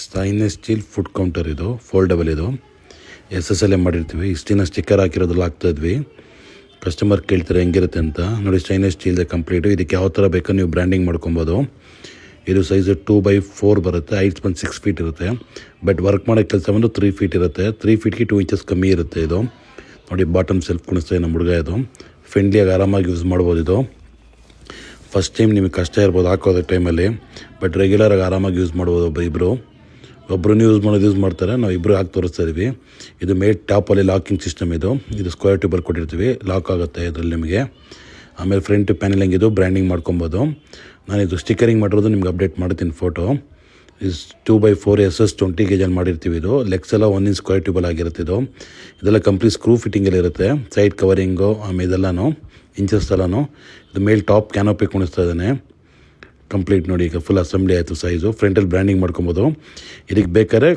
Stainless steel food counter ಇದು, foldable ಇದು. SSL ಮಾಡಿರ್ತೀವಿ. ಇಷ್ಟು ದಿನ ಸ್ಟಿಕ್ಕರ್ ಹಾಕಿರೋದ್ರಲ್ಲಿ ಹಾಕ್ತಾಯಿದ್ವಿ. ಕಸ್ಟಮರ್ ಕೇಳ್ತಾರೆ ಹೆಂಗಿರುತ್ತೆ ಅಂತ. ನೋಡಿ, ಸ್ಟೈನ್ಲೆಸ್ ಸ್ಟೀಲ್ದೆ ಕಂಪ್ಲೀಟು. ಇದಕ್ಕೆ ಯಾವ ಥರ ಬೇಕೋ ನೀವು ಬ್ರ್ಯಾಂಡಿಂಗ್ ಮಾಡ್ಕೊಬೋದು. ಇದು ಸೈಜು 2x4 ಬರುತ್ತೆ. ಹೈಟ್ ಬಂದು 6 ಫೀಟ್ ಇರುತ್ತೆ. ಬಟ್ ವರ್ಕ್ ಮಾಡೋ ಕೆಲಸ ಬಂದು 3 ಫೀಟ್ ಇರುತ್ತೆ. 3 ಫೀಟ್ಗೆ 2 ಇಂಚಸ್ ಕಮ್ಮಿ ಇರುತ್ತೆ ಇದು. ನೋಡಿ, ಬಾಟಮ್ ಸೆಲ್ಫ್ ಕುಣಿಸ್ತಾ ನಮ್ಮ ಹುಡುಗ ಇದು. ಫ್ರೆಂಡ್ಲಿಯಾಗಿ ಆರಾಮಾಗಿ ಯೂಸ್ ಮಾಡ್ಬೋದು ಇದು. ಫಸ್ಟ್ ಟೈಮ್ ನಿಮಗೆ ಕಷ್ಟ ಇರ್ಬೋದು ಹಾಕೋದು ಟೈಮಲ್ಲಿ, ಬಟ್ ರೆಗ್ಯುಲರಾಗಿ ಆರಾಮಾಗಿ ಯೂಸ್ ಮಾಡ್ಬೋದು. ಒಬ್ಬರು ಯೂಸ್ ಮಾಡ್ತಾರೆ. ನಾವು ಇಬ್ಬರು ಹಾಕಿ ತೋರಿಸ್ತಾ ಇದ್ದೀವಿ. ಇದು ಮೇಲ್ ಟಾಪಲ್ಲಿ ಲಾಕಿಂಗ್ ಸಿಸ್ಟಮ್ ಇದು ಸ್ಕ್ವೇರ್ ಟ್ಯೂಬಲ್ಲಿ ಕೊಟ್ಟಿರ್ತೀವಿ. ಲಾಕ್ ಆಗುತ್ತೆ ಇದರಲ್ಲಿ ನಿಮಗೆ. ಆಮೇಲೆ ಫ್ರಂಟ್ ಪ್ಯಾನಲಿಂಗ್ ಇದು ಬ್ರ್ಯಾಂಡಿಂಗ್ ಮಾಡ್ಕೊಬೋದು. ನಾನಿದು ಸ್ಟಿಕ್ಕರಿಂಗ್ ಮಾಡಿರೋದು ನಿಮ್ಗೆ ಅಪ್ಡೇಟ್ ಮಾಡ್ತೀನಿ ಫೋಟೋ. ಇದು 2x4 SS 20 gauge ಮಾಡಿರ್ತೀವಿ. ಇದು ಲೆಗ್ಸ್ ಎಲ್ಲ 1 ಇಂಚ್ ಸ್ಕ್ವೇರ್ ಟ್ಯೂಬಲ್ ಆಗಿರುತ್ತೆ. ಇದೆಲ್ಲ ಕಂಪ್ಲೀಟ್ ಸ್ಕ್ರೂ ಫಿಟ್ಟಿಂಗಲ್ಲಿ ಇರುತ್ತೆ. ಸೈಡ್ ಕವರಿಂಗು ಆಮೇಲೆ ಇದೆಲ್ಲನೂ ಇಂಚಸ್ ಎಲ್ಲನೂ. ಇದು ಮೇಲ್ ಟಾಪ್ ಕ್ಯಾನೋಪಿ ಕುಣಿಸ್ತಾ ಇದ್ದಾನೆ ಕಂಪ್ಲೀಟ್. ನೋಡಿ, ಈಗ ಫುಲ್ ಅಸೆಂಬ್ಲಿ ಆಯಿತು ಸೈಜು. ಫ್ರಂಟಲ್ಲಿ ಬ್ರ್ಯಾಂಡಿಂಗ್ ಮಾಡ್ಕೊಬೋದು. ಇದಕ್ಕೆ ಬೇಕಾದ್ರೆ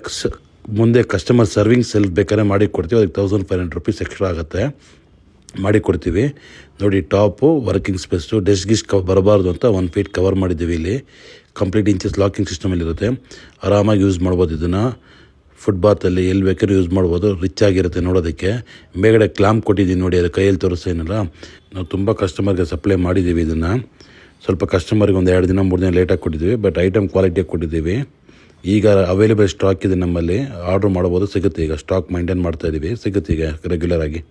ಮುಂದೆ ಕಸ್ಟಮರ್ ಸರ್ವಿಂಗ್ ಸೆಲ್ಫ್ ಬೇಕಾದ್ರೆ ಮಾಡಿ ಕೊಡ್ತೀವಿ. ಅದಕ್ಕೆ 1500 ರೂಪೀಸ್ ಎಕ್ಸ್ಟ್ರಾ ಆಗುತ್ತೆ, ಮಾಡಿ ಕೊಡ್ತೀವಿ. ನೋಡಿ, ಟಾಪು ವರ್ಕಿಂಗ್ ಸ್ಪೇಸು ಡೆಸ್ಕ್ ಬರಬಾರ್ದು ಅಂತ 1 ಫೀಟ್ ಕವರ್ ಮಾಡಿದ್ದೀವಿ. ಇಲ್ಲಿ ಕಂಪ್ಲೀಟ್ ಇಂಚಸ್ ಲಾಕಿಂಗ್ ಸಿಸ್ಟಮಲ್ಲಿರುತ್ತೆ. ಆರಾಮಾಗಿ ಯೂಸ್ ಮಾಡ್ಬೋದು ಇದನ್ನು. ಫುಟ್ಬಾತಲ್ಲಿ ಎಲ್ಲಿ ಬೇಕಾದ್ರೂ ಯೂಸ್ ಮಾಡ್ಬೋದು. ರಿಚ್ ಆಗಿರುತ್ತೆ ನೋಡೋದಕ್ಕೆ. ಮೇಗಡೆ ಕ್ಲಾಂಪ್ ಕೊಟ್ಟಿದ್ದೀವಿ ನೋಡಿ, ಅದು ಕೈಯಲ್ಲಿ ತೋರಿಸ್ತೇನಲ್ಲ. ನಾವು ತುಂಬ ಕಸ್ಟಮರ್ಗೆ ಸಪ್ಲೈ ಮಾಡಿದ್ದೀವಿ ಇದನ್ನು. ಸ್ವಲ್ಪ ಕಸ್ಟಮರ್ಗೆ ಒಂದು 2 ದಿನ 3 ದಿನ ಲೇಟಾಗಿ ಕೊಟ್ಟಿದ್ದೀವಿ, ಬಟ್ ಐಟಮ್ ಕ್ವಾಲಿಟಿಯಾಗಿ ಕೊಟ್ಟಿದ್ದೀವಿ. ಈಗ ಅವೈಲೇಬಲ್ ಸ್ಟಾಕ್ ಇದೆ ನಮ್ಮಲ್ಲಿ. ಆರ್ಡ್ರ್ ಮಾಡ್ಬೋದು, ಸಿಗುತ್ತೆ. ಈಗ ಸ್ಟಾಕ್ ಮೈಂಟೈನ್ ಮಾಡ್ತಾಯಿದ್ದೀವಿ, ಸಿಗುತ್ತೆ ಈಗ ರೆಗ್ಯುಲರಾಗಿ.